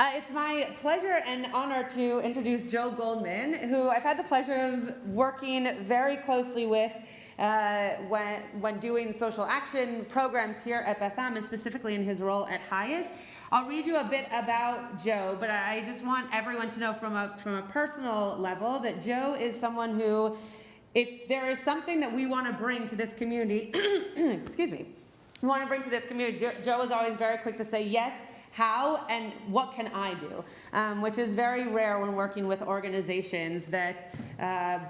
It's my pleasure and honor to introduce Joe Goldman, who I've had the pleasure of working very closely with when doing social action programs here at Beth, and specifically in his role at HIAS. I'll read you a bit about Joe, but I just want everyone to know from a personal level that Joe is someone who, if there is something that we want to bring to this community, excuse me, Joe is always very quick to say yes, how, and what can I do, which is very rare when working with organizations that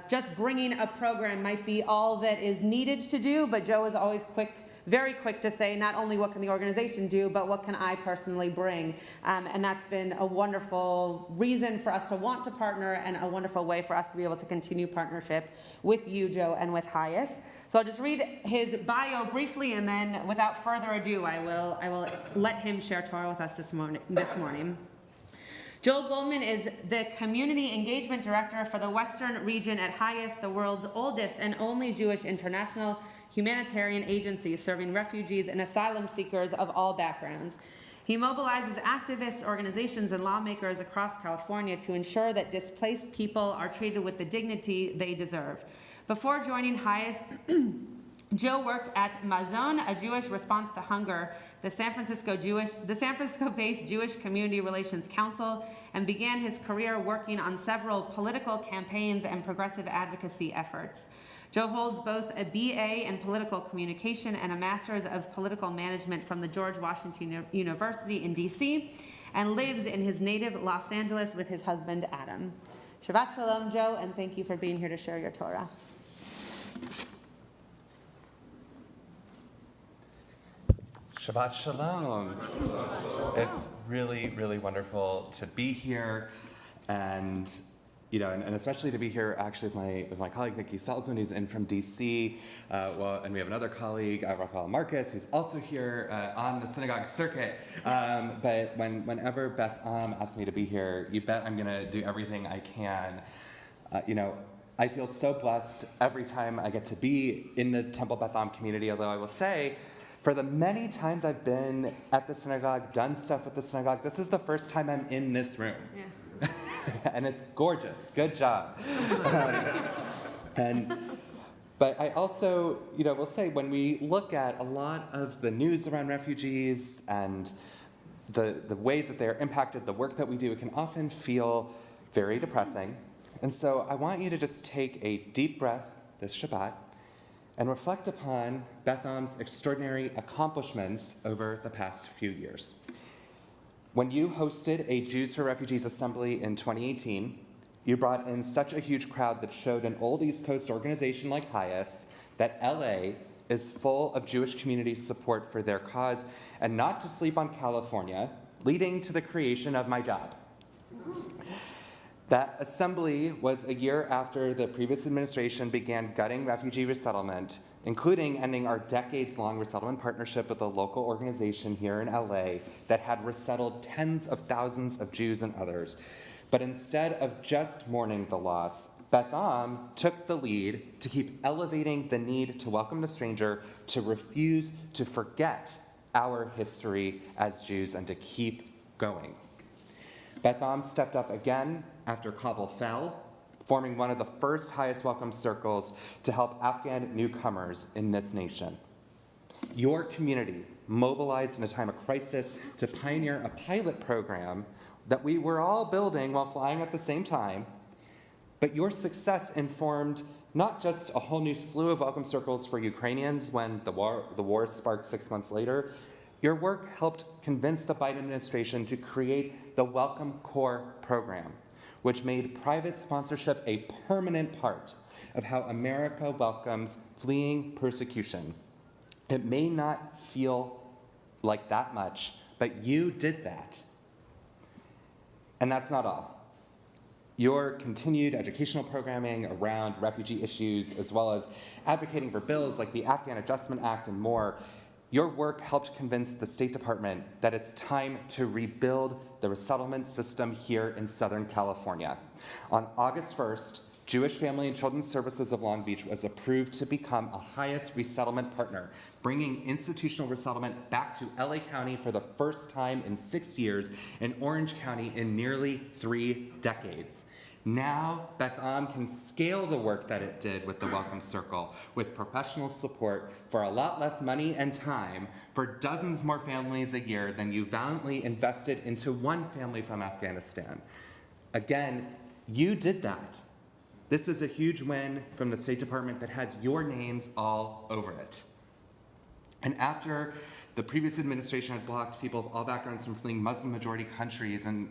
just bringing a program might be all that is needed to do, but Joe is always very quick to say not only what can the organization do, but what can I personally bring. And that's been a wonderful reason for us to want to partner and a wonderful way for us to be able to continue partnership with you, Joe, and with HIAS. So I'll just read his bio briefly, and then without further ado, I will let him share Torah with us this morning. Joel Goldman is the Community Engagement Director for the Western Region at HIAS, the world's oldest and only Jewish international humanitarian agency serving refugees and asylum seekers of all backgrounds. He mobilizes activists, organizations, and lawmakers across California to ensure that displaced people are treated with the dignity they deserve. Before joining HIAS, Joe worked at Mazon, a Jewish response to hunger, the San Francisco-based Jewish Community Relations Council, and began his career working on several political campaigns and progressive advocacy efforts. Joe holds both a BA in political communication and a master's of political management from the George Washington University in DC, and lives in his native Los Angeles with his husband, Adam. Shabbat Shalom, Joe, and thank you for being here to share your Torah. Shabbat Shalom. It's really, really wonderful to be here, and and especially to be here actually with my colleague Nikki Salzman, who's in from DC, and we have another colleague, Rafael Marcus, who's also here on the synagogue circuit. But whenever Beth asks me to be here, you bet I'm going to do everything I can. I feel so blessed every time I get to be in the Temple Beth community, although I will say, for the many times I've been at the synagogue, done stuff with the synagogue, this is the first time I'm in this room. Yeah. And it's gorgeous. Good job. But I also, will say, when we look at a lot of the news around refugees and the ways that they're impacted, the work that we do, it can often feel very depressing. And so I want you to just take a deep breath this Shabbat and reflect upon Beth Am's extraordinary accomplishments over the past few years. When you hosted a Jews for Refugees assembly in 2018, you brought in such a huge crowd that showed an old East Coast organization like HIAS that LA is full of Jewish community support for their cause, and not to sleep on California, leading to the creation of my job. That assembly was a year after the previous administration began gutting refugee resettlement, including ending our decades-long resettlement partnership with a local organization here in LA that had resettled tens of thousands of Jews and others. But instead of just mourning the loss, Beth Am took the lead to keep elevating the need to welcome the stranger, to refuse to forget our history as Jews, and to keep going. Beth Am stepped up again after Kabul fell, forming one of the first highest welcome circles to help Afghan newcomers in this nation. Your community mobilized in a time of crisis to pioneer a pilot program that we were all building while flying at the same time, but your success informed not just a whole new slew of welcome circles for Ukrainians when the war sparked 6 months later. Your work helped convince the Biden administration to create the Welcome Corps program, which made private sponsorship a permanent part of how America welcomes fleeing persecution. It may not feel like that much, but you did that. And that's not all. Your continued educational programming around refugee issues, as well as advocating for bills like the Afghan Adjustment Act and more, your work helped convince the State Department that it's time to rebuild the resettlement system here in Southern California. On August 1st, Jewish Family and Children's Services of Long Beach was approved to become a HIAS resettlement partner, bringing institutional resettlement back to LA County for the first time in 6 years and Orange County in nearly 3 decades. Now, Beth can scale the work that it did with the Welcome Circle with professional support for a lot less money and time for dozens more families a year than you valiantly invested into one family from Afghanistan. Again, you did that. This is a huge win from the State Department that has your names all over it. And after the previous administration had blocked people of all backgrounds from fleeing Muslim-majority countries and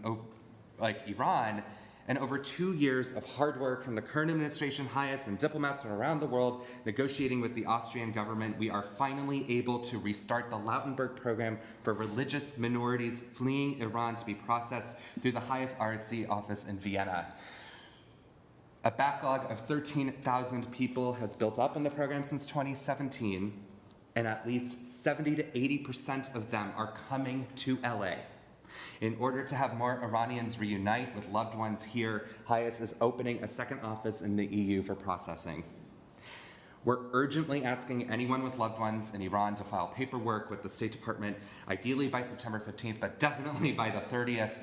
like Iran, and over 2 years of hard work from the current administration, HIAS, and diplomats from around the world negotiating with the Austrian government, we are finally able to restart the Lautenberg program for religious minorities fleeing Iran to be processed through the HIAS RSC office in Vienna. A backlog of 13,000 people has built up in the program since 2017, and at least 70 to 80% of them are coming to LA. In order to have more Iranians reunite with loved ones here, HIAS is opening a second office in the EU for processing. We're urgently asking anyone with loved ones in Iran to file paperwork with the State Department, ideally by September 15th, but definitely by the 30th.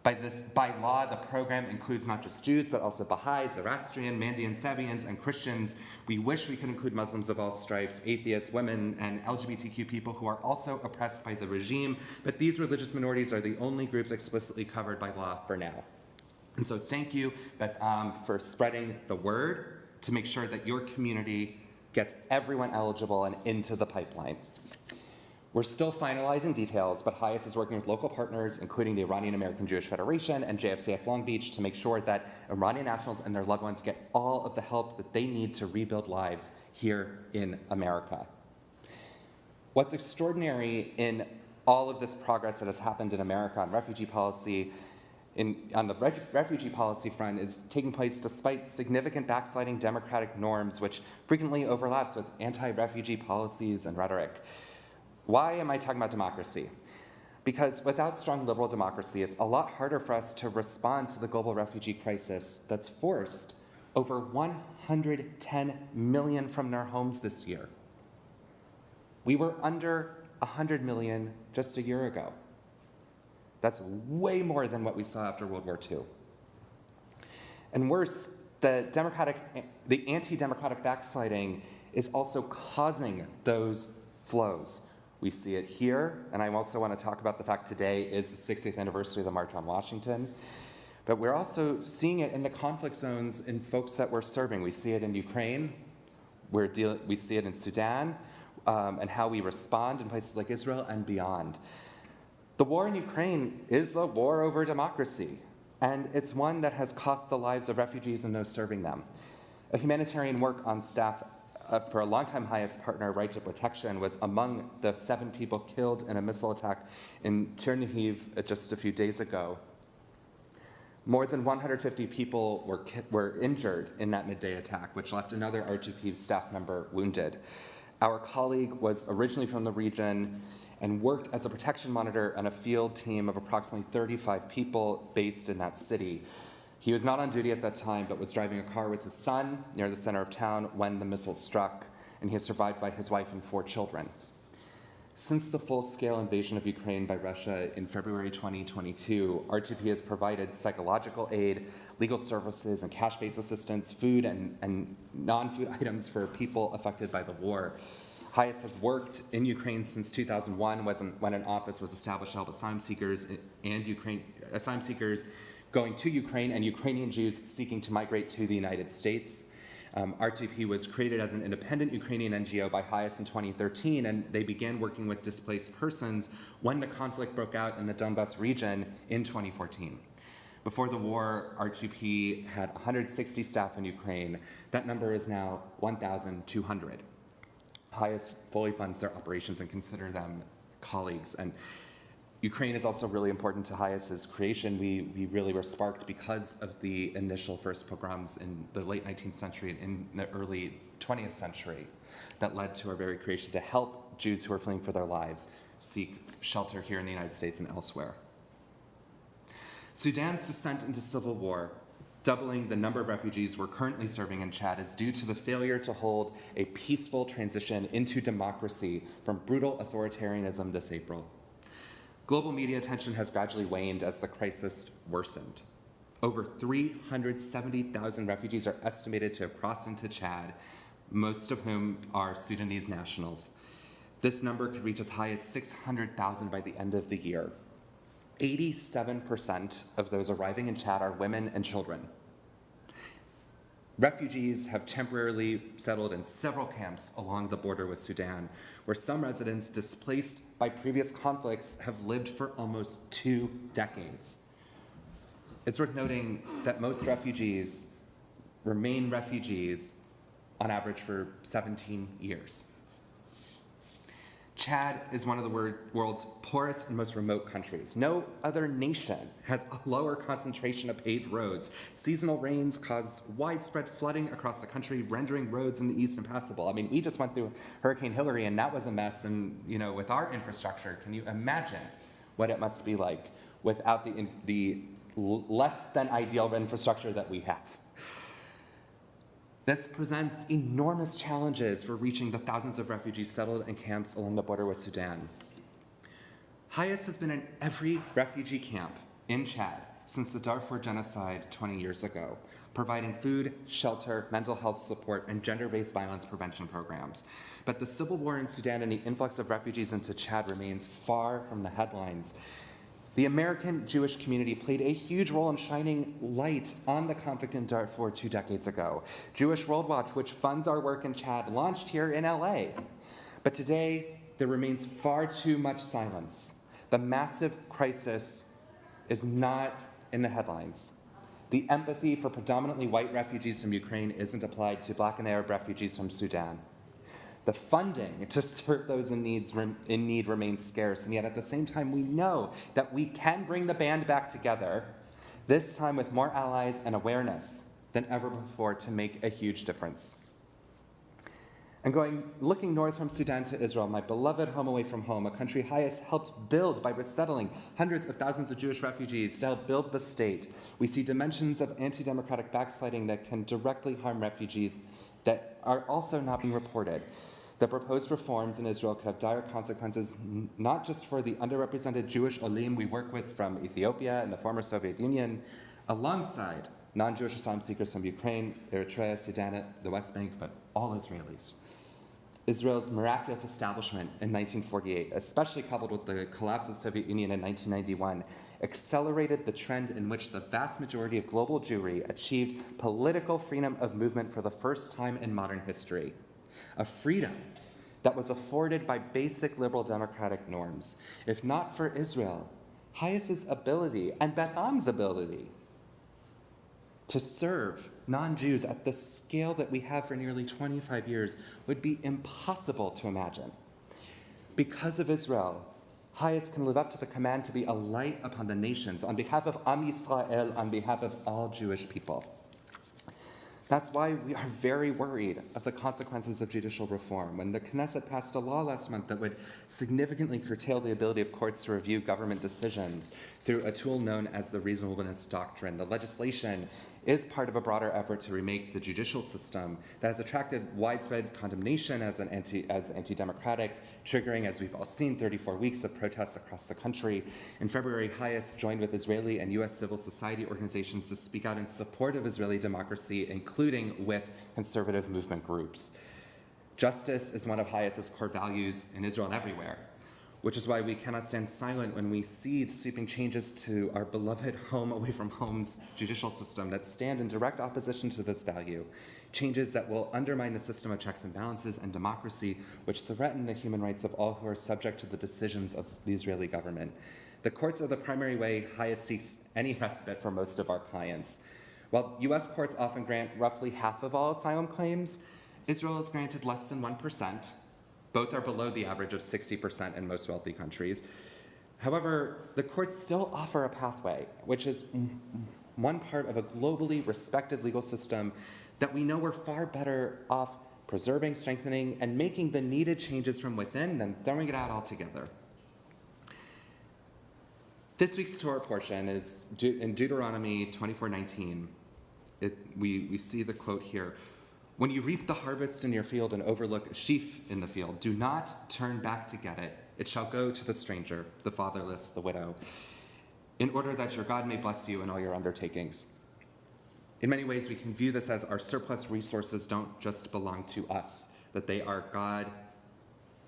By law, the program includes not just Jews, but also Baha'i, Zoroastrian, Mandean, Sabians, and Christians. We wish we could include Muslims of all stripes, atheists, women, and LGBTQ people who are also oppressed by the regime, but these religious minorities are the only groups explicitly covered by law for now. And so thank you, Beth, for spreading the word to make sure that your community gets everyone eligible and into the pipeline. We're still finalizing details, but HIAS is working with local partners, including the Iranian American Jewish Federation and JFCS Long Beach, to make sure that Iranian nationals and their loved ones get all of the help that they need to rebuild lives here in America. What's extraordinary in all of this progress that has happened in America on refugee policy, on the refugee policy front, is taking place despite significant backsliding democratic norms, which frequently overlaps with anti-refugee policies and rhetoric. Why am I talking about democracy? Because without strong liberal democracy, it's a lot harder for us to respond to the global refugee crisis that's forced over 110 million from their homes this year. We were under 100 million just a year ago. That's way more than what we saw after World War II. And worse, the anti-democratic backsliding is also causing those flows. We see it here, and I also want to talk about the fact today is the 60th anniversary of the March on Washington. But we're also seeing it in the conflict zones in folks that we're serving. We see it in Ukraine, we see it in Sudan, and how we respond in places like Israel and beyond. The war in Ukraine is a war over democracy, and it's one that has cost the lives of refugees and those serving them. A humanitarian work on staff for a longtime HIAS partner, Right to Protection, was among the 7 people killed in a missile attack in Chernihiv just a few days ago. More than 150 people were injured in that midday attack, which left another R2P staff member wounded. Our colleague was originally from the region and worked as a protection monitor on a field team of approximately 35 people based in that city. He was not on duty at that time, but was driving a car with his son near the center of town when the missile struck, and he is survived by his wife and 4 children. Since the full-scale invasion of Ukraine by Russia in February 2022, R2P has provided psychological aid, legal services, and cash-based assistance, food and non-food items for people affected by the war. HIAS has worked in Ukraine since 2001, when an office was established to help asylum seekers going to Ukraine and Ukrainian Jews seeking to migrate to the United States. R2P was created as an independent Ukrainian NGO by HIAS in 2013, and they began working with displaced persons when the conflict broke out in the Donbas region in 2014. Before the war, R2P had 160 staff in Ukraine. That number is now 1,200. HIAS fully funds their operations and consider them colleagues. And Ukraine is also really important to HIAS's creation. We really were sparked because of the initial first pogroms in the late 19th century and in the early 20th century that led to our very creation to help Jews who are fleeing for their lives seek shelter here in the United States and elsewhere. Sudan's descent into civil war doubling the number of refugees we're currently serving in Chad is due to the failure to hold a peaceful transition into democracy from brutal authoritarianism this April. Global media attention has gradually waned as the crisis worsened. Over 370,000 refugees are estimated to have crossed into Chad, most of whom are Sudanese nationals. This number could reach as high as 600,000 by the end of the year. 87% of those arriving in Chad are women and children. Refugees have temporarily settled in several camps along the border with Sudan, where some residents displaced by previous conflicts have lived for almost 2 decades. It's worth noting that most refugees remain refugees on average for 17 years. Chad is one of the world's poorest and most remote countries. No other nation has a lower concentration of paved roads. Seasonal rains cause widespread flooding across the country, rendering roads in the east impassable. I mean, we just went through Hurricane Hillary, and that was a mess. And with our infrastructure, can you imagine what it must be like without the less than ideal infrastructure that we have? This presents enormous challenges for reaching the thousands of refugees settled in camps along the border with Sudan. HIAS has been in every refugee camp in Chad since the Darfur genocide 20 years ago, providing food, shelter, mental health support, and gender-based violence prevention programs. But the civil war in Sudan and the influx of refugees into Chad remains far from the headlines. The American Jewish community played a huge role in shining light on the conflict in Darfur 2 decades ago. Jewish World Watch, which funds our work in Chad, launched here in LA. But today, there remains far too much silence. The massive crisis is not in the headlines. The empathy for predominantly white refugees from Ukraine isn't applied to Black and Arab refugees from Sudan. The funding to serve those in need remains scarce, and yet at the same time, we know that we can bring the band back together, this time with more allies and awareness than ever before, to make a huge difference. And looking north from Sudan to Israel, my beloved home away from home, a country HIAS helped build by resettling hundreds of thousands of Jewish refugees to help build the state, we see dimensions of anti-democratic backsliding that can directly harm refugees that are also not being reported. The proposed reforms in Israel could have dire consequences, not just for the underrepresented Jewish olim we work with from Ethiopia and the former Soviet Union, alongside non-Jewish asylum seekers from Ukraine, Eritrea, Sudan, the West Bank, but all Israelis. Israel's miraculous establishment in 1948, especially coupled with the collapse of the Soviet Union in 1991, accelerated the trend in which the vast majority of global Jewry achieved political freedom of movement for the first time in modern history. A freedom that was afforded by basic liberal democratic norms. If not for Israel, HIAS's ability and Beth Am's ability to serve non-Jews at the scale that we have for nearly 25 years would be impossible to imagine. Because of Israel, HIAS can live up to the command to be a light upon the nations, on behalf of Am Yisrael, on behalf of all Jewish people. That's why we are very worried of the consequences of judicial reform. When the Knesset passed a law last month that would significantly curtail the ability of courts to review government decisions through a tool known as the reasonableness doctrine, the legislation is part of a broader effort to remake the judicial system that has attracted widespread condemnation as anti-democratic, triggering, as we've all seen, 34 weeks of protests across the country. In February, HIAS joined with Israeli and U.S. civil society organizations to speak out in support of Israeli democracy, including with conservative movement groups. Justice is one of HIAS's core values in Israel and everywhere, which is why we cannot stand silent when we see the sweeping changes to our beloved home away from home's judicial system that stand in direct opposition to this value, changes that will undermine the system of checks and balances and democracy, which threaten the human rights of all who are subject to the decisions of the Israeli government. The courts are the primary way HIAS seeks any respite for most of our clients. While U.S. courts often grant roughly half of all asylum claims, Israel is granted less than 1%. Both are below the average of 60% in most wealthy countries. However, the courts still offer a pathway, which is one part of a globally respected legal system that we know we're far better off preserving, strengthening, and making the needed changes from within than throwing it out altogether. This week's Torah portion is in Deuteronomy 24:19. we see the quote here. When you reap the harvest in your field and overlook a sheaf in the field, do not turn back to get it. It shall go to the stranger, the fatherless, the widow, in order that your God may bless you in all your undertakings. In many ways, we can view this as our surplus resources don't just belong to us, that they are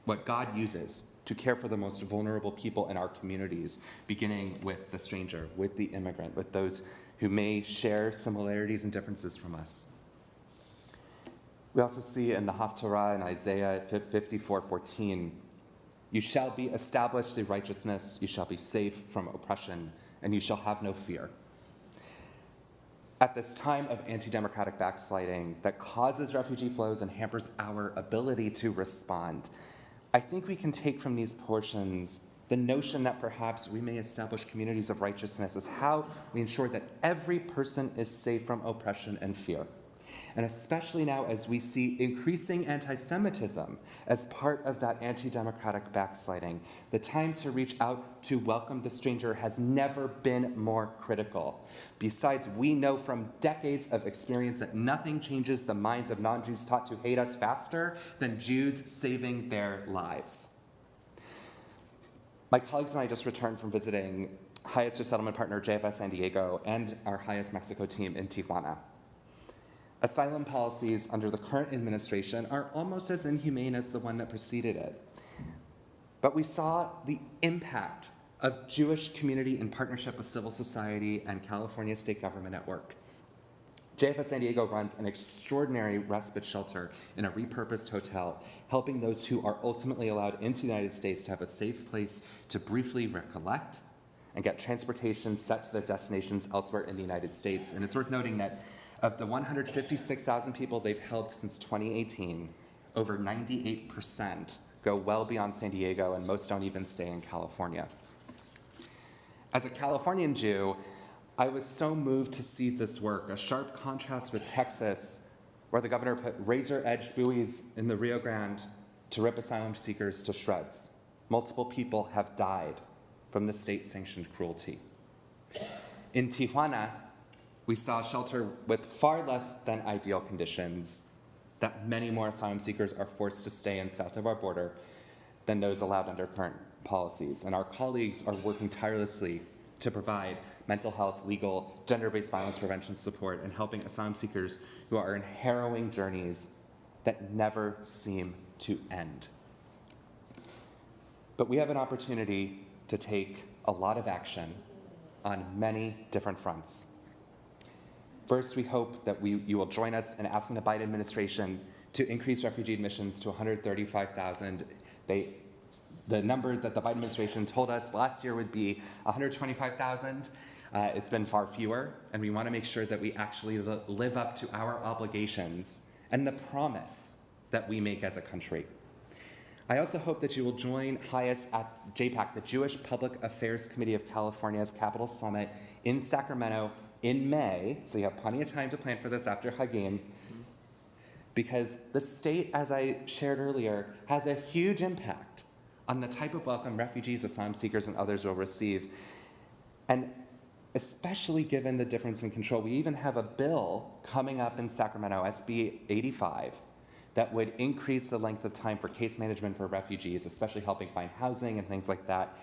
what God uses to care for the most vulnerable people in our communities, beginning with the stranger, with the immigrant, with those who may share similarities and differences from us. We also see in the Haftarah in Isaiah 54:14, you shall be established in righteousness, you shall be safe from oppression, and you shall have no fear. At this time of anti-democratic backsliding that causes refugee flows and hampers our ability to respond, I think we can take from these portions the notion that perhaps we may establish communities of righteousness as how we ensure that every person is safe from oppression and fear. And especially now as we see increasing anti-Semitism as part of that anti-democratic backsliding, the time to reach out to welcome the stranger has never been more critical. Besides, we know from decades of experience that nothing changes the minds of non-Jews taught to hate us faster than Jews saving their lives. My colleagues and I just returned from visiting HIAS resettlement partner JFS San Diego and our HIAS Mexico team in Tijuana. Asylum policies under the current administration are almost as inhumane as the one that preceded it. But we saw the impact of Jewish community in partnership with civil society and California state government at work. JFS San Diego runs an extraordinary respite shelter in a repurposed hotel, helping those who are ultimately allowed into the United States to have a safe place to briefly recollect and get transportation set to their destinations elsewhere in the United States. And it's worth noting that of the 156,000 people they've helped since 2018, over 98% go well beyond San Diego, and most don't even stay in California. As a Californian Jew, I was so moved to see this work, a sharp contrast with Texas, where the governor put razor-edged buoys in the Rio Grande to rip asylum seekers to shreds. Multiple people have died from the state-sanctioned cruelty. In Tijuana, we saw a shelter with far less than ideal conditions, that many more asylum seekers are forced to stay in south of our border than those allowed under current policies. And our colleagues are working tirelessly to provide mental health, legal, gender-based violence prevention support, and helping asylum seekers who are in harrowing journeys that never seem to end. But we have an opportunity to take a lot of action on many different fronts. First, we hope that you will join us in asking the Biden administration to increase refugee admissions to 135,000. The number that the Biden administration told us last year would be 125,000. It's been far fewer, and we want to make sure that we actually live up to our obligations and the promise that we make as a country. I also hope that you will join HIAS at JPAC, the Jewish Public Affairs Committee of California's Capital Summit in Sacramento in May, so you have plenty of time to plan for this after Hagim, because the state, as I shared earlier, has a huge impact on the type of welcome refugees, asylum seekers, and others will receive. And especially given the difference in control, we even have a bill coming up in Sacramento, SB 85, that would increase the length of time for case management for refugees, especially helping find housing and things like that,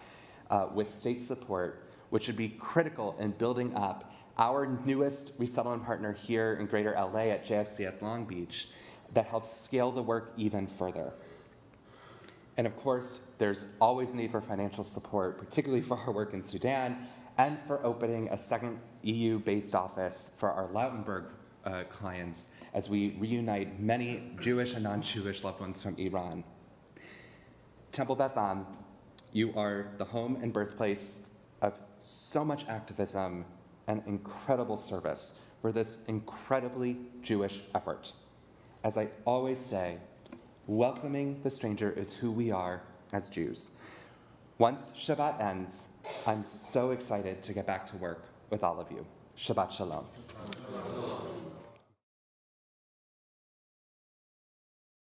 with state support, which would be critical in building up our newest resettlement partner here in Greater LA at JFCS Long Beach that helps scale the work even further. And of course, there's always a need for financial support, particularly for our work in Sudan, and for opening a second EU-based office for our Lautenberg clients as we reunite many Jewish and non-Jewish loved ones from Iran. Temple Beth, you are the home and birthplace of so much activism and incredible service for this incredibly Jewish effort. As I always say, welcoming the stranger is who we are as Jews. Once Shabbat ends, I'm so excited to get back to work with all of you. Shabbat Shalom.